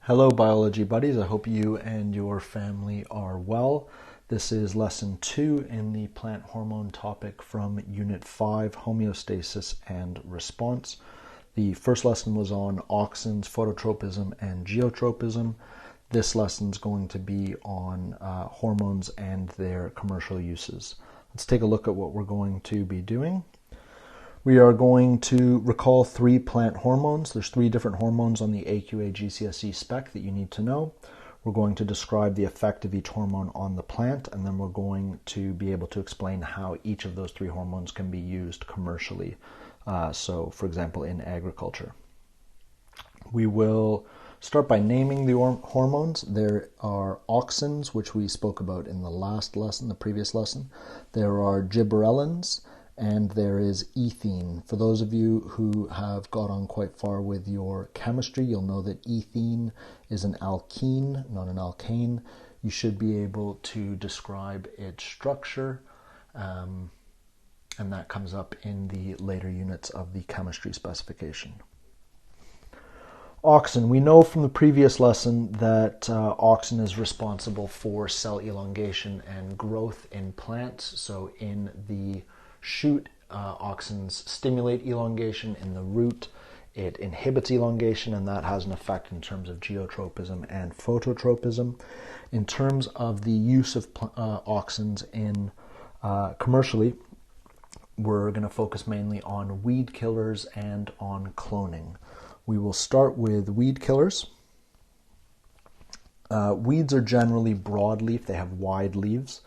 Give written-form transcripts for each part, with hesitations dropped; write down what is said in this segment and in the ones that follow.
Hello biology buddies, I hope you and your family are well. This is lesson 2 in the plant hormone topic from Unit 5, Homeostasis and Response. The first lesson was on auxins, phototropism, and geotropism. This lesson is going to be on hormones and their commercial uses. Let's take a look at what we're going to be doing. We are going to recall 3 plant hormones. There's 3 different hormones on the AQA GCSE spec that you need to know. We're going to describe the effect of each hormone on the plant, and then we're going to be able to explain how each of those 3 hormones can be used commercially. So, for example, in agriculture. We will start by naming the hormones. There are auxins, which we spoke about in the last lesson, the previous lesson. There are gibberellins, and there is ethene. For those of you who have got on quite far with your chemistry, you'll know that ethene is an alkene, not an alkane. You should be able to describe its structure, and that comes up in the later units of the chemistry specification. Auxin. We know from the previous lesson that auxin is responsible for cell elongation and growth in plants. So in the shoot, auxins stimulate elongation. In the root, it inhibits elongation, and that has an effect in terms of geotropism and phototropism. In terms of the use of auxins in commercially, we're going to focus mainly on weed killers and on cloning. We will start with weed killers. Weeds are generally broadleaf, they have wide leaves.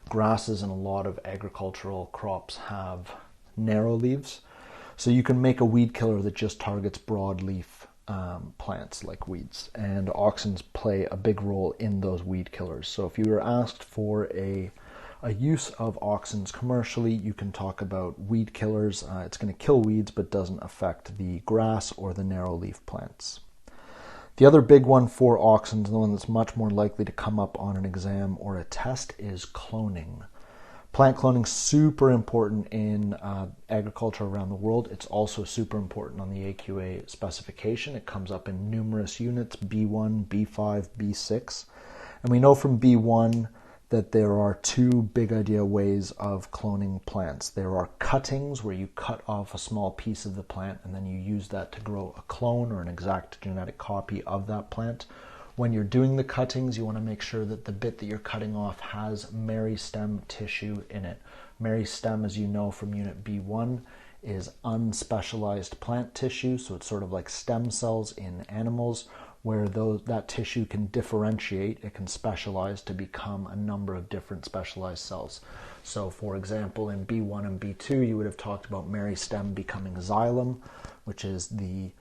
Grasses and a lot of agricultural crops have narrow leaves. So you can make a weed killer that just targets broadleaf plants like weeds. And auxins play a big role in those weed killers. So if you were asked for a use of auxins commercially, you can talk about weed killers. It's going to kill weeds but doesn't affect the grass or the narrow leaf plants. The other big one for auxins, the one that's much more likely to come up on an exam or a test, is cloning. Plant cloning is super important in agriculture around the world. It's also super important on the AQA specification. It comes up in numerous units, B1, B5, B6. And we know from B1 that there are 2 big idea ways of cloning plants. There are cuttings, where you cut off a small piece of the plant and then you use that to grow a clone or an exact genetic copy of that plant. When you're doing the cuttings, you want to make sure that the bit that you're cutting off has meristem tissue in it. Meristem, as you know from Unit B1, is unspecialized plant tissue, so it's sort of like stem cells in animals, where that tissue can differentiate, it can specialize to become a number of different specialized cells. So for example, in B1 and B2, you would have talked about meristem becoming xylem, which is the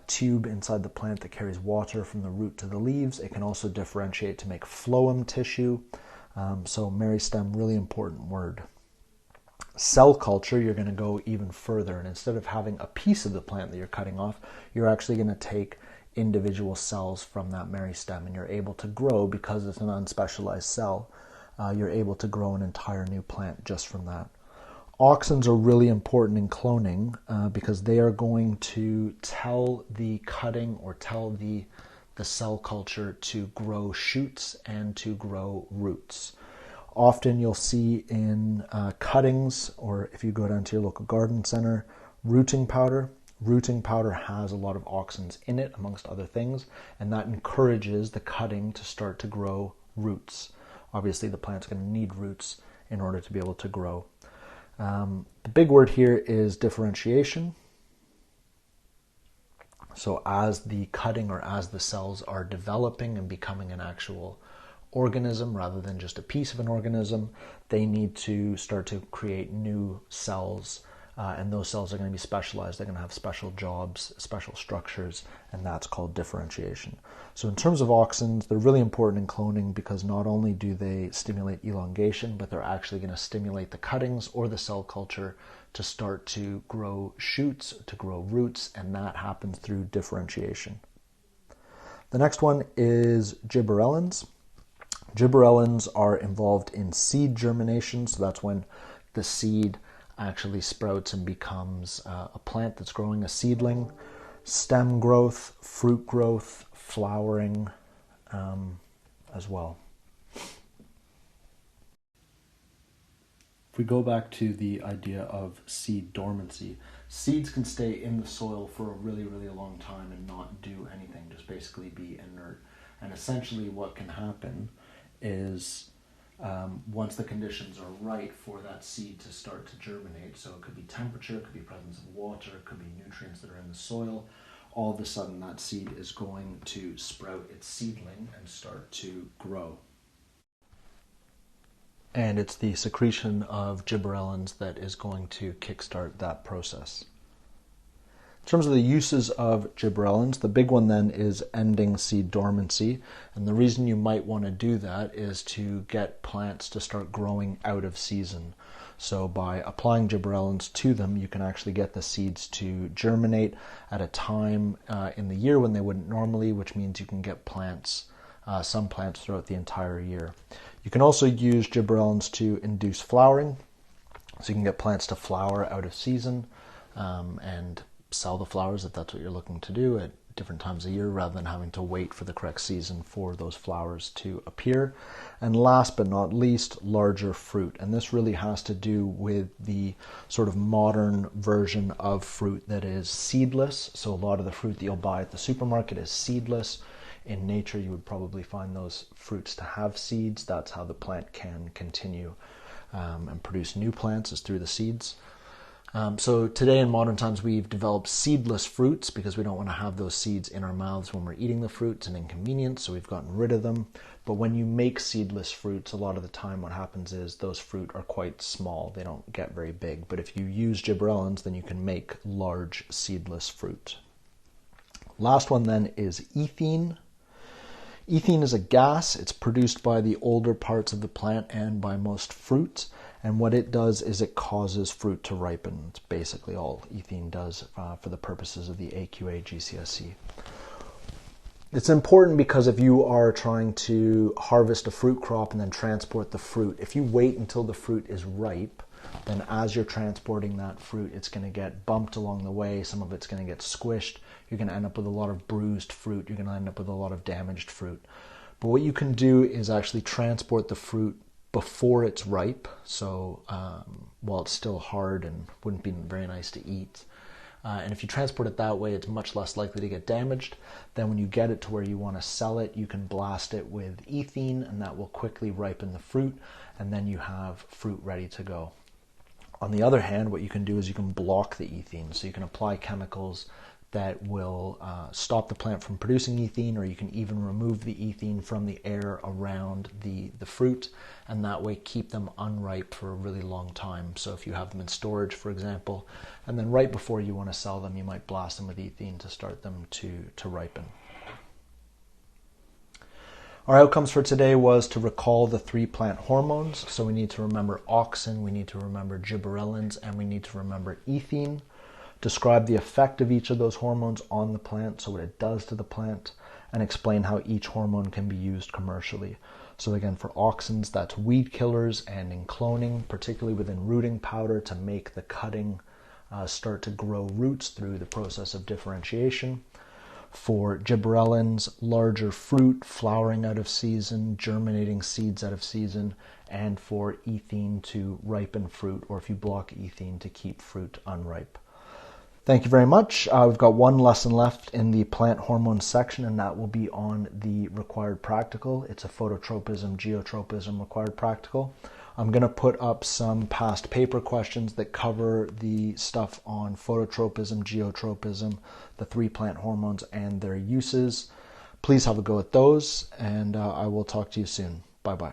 tube inside the plant that carries water from the root to the leaves. It can also differentiate to make phloem tissue. So meristem, really important word. Cell culture, you're going to go even further, and instead of having a piece of the plant that you're cutting off, you're actually going to take individual cells from that meristem, and you're able to grow, because it's an unspecialized cell, you're able to grow an entire new plant just from that. Auxins are really important in cloning because they are going to tell the cutting or tell the cell culture to grow shoots and to grow roots. Often you'll see in cuttings, or if you go down to your local garden center, rooting powder. Rooting powder has a lot of auxins in it, amongst other things, and that encourages the cutting to start to grow roots. Obviously, the plant's going to need roots in order to be able to grow. The big word here is differentiation. So as the cutting or as the cells are developing and becoming an actual organism rather than just a piece of an organism, they need to start to create new cells. And those cells are going to be specialized. They're going to have special jobs, special structures, and that's called differentiation. So in terms of auxins, they're really important in cloning because not only do they stimulate elongation, but they're actually going to stimulate the cuttings or the cell culture to start to grow shoots, to grow roots, and that happens through differentiation. The next one is gibberellins. Gibberellins are involved in seed germination, so that's when the seed actually sprouts and becomes a plant that's growing, a seedling. stem growth, fruit growth, flowering as well. If we go back to the idea of seed dormancy, seeds can stay in the soil for a really, really long time and not do anything, just basically be inert. And essentially what can happen is once the conditions are right for that seed to start to germinate, so it could be temperature, it could be presence of water, it could be nutrients that are in the soil, all of a sudden that seed is going to sprout its seedling and start to grow. And it's the secretion of gibberellins that is going to kickstart that process. In terms of the uses of gibberellins, the big one then is ending seed dormancy. And the reason you might want to do that is to get plants to start growing out of season. So by applying gibberellins to them, you can actually get the seeds to germinate at a time in the year when they wouldn't normally, which means you can get plants, some plants throughout the entire year. You can also use gibberellins to induce flowering. So you can get plants to flower out of season and sell the flowers if that's what you're looking to do at different times of year rather than having to wait for the correct season for those flowers to appear. And last but not least, larger fruit. And this really has to do with the sort of modern version of fruit that is seedless. So a lot of the fruit that you'll buy at the supermarket is seedless. In nature, you would probably find those fruits to have seeds. That's how the plant can continue and produce new plants, is through the seeds. So today in modern times, we've developed seedless fruits because we don't want to have those seeds in our mouths when we're eating the fruit. It's an inconvenience, so we've gotten rid of them. But when you make seedless fruits, a lot of the time what happens is those fruit are quite small. They don't get very big. But if you use gibberellins, then you can make large seedless fruit. Last one then is ethene. Ethene is a gas. It's produced by the older parts of the plant and by most fruits. And what it does is it causes fruit to ripen. It's basically all ethene does for the purposes of the AQA GCSE. It's important because if you are trying to harvest a fruit crop and then transport the fruit, if you wait until the fruit is ripe, then as you're transporting that fruit, it's going to get bumped along the way. Some of it's going to get squished. You're going to end up with a lot of bruised fruit. You're going to end up with a lot of damaged fruit. But what you can do is actually transport the fruit before it's ripe. So while it's still hard and wouldn't be very nice to eat. And if you transport it that way, it's much less likely to get damaged. Then when you get it to where you want to sell it, you can blast it with ethene, and that will quickly ripen the fruit. And then you have fruit ready to go. On the other hand, what you can do is you can block the ethene. So you can apply chemicals that will stop the plant from producing ethene, or you can even remove the ethene from the air around the fruit, and that way keep them unripe for a really long time. So if you have them in storage, for example, and then right before you want to sell them, you might blast them with ethene to start them to ripen. Our outcomes for today was to recall the 3 plant hormones. So we need to remember auxin, we need to remember gibberellins, and we need to remember ethene. Describe the effect of each of those hormones on the plant, so what it does to the plant, and explain how each hormone can be used commercially. So again, for auxins, that's weed killers, and in cloning, particularly within rooting powder to make the cutting start to grow roots through the process of differentiation. For gibberellins, larger fruit, flowering out of season, germinating seeds out of season, and for ethene to ripen fruit, or if you block ethene, to keep fruit unripe. Thank you very much. We've got one lesson left in the plant hormone section, and that will be on the required practical. It's a phototropism, geotropism required practical. I'm going to put up some past paper questions that cover the stuff on phototropism, geotropism, the 3 plant hormones, and their uses. Please have a go at those, and I will talk to you soon. Bye-bye.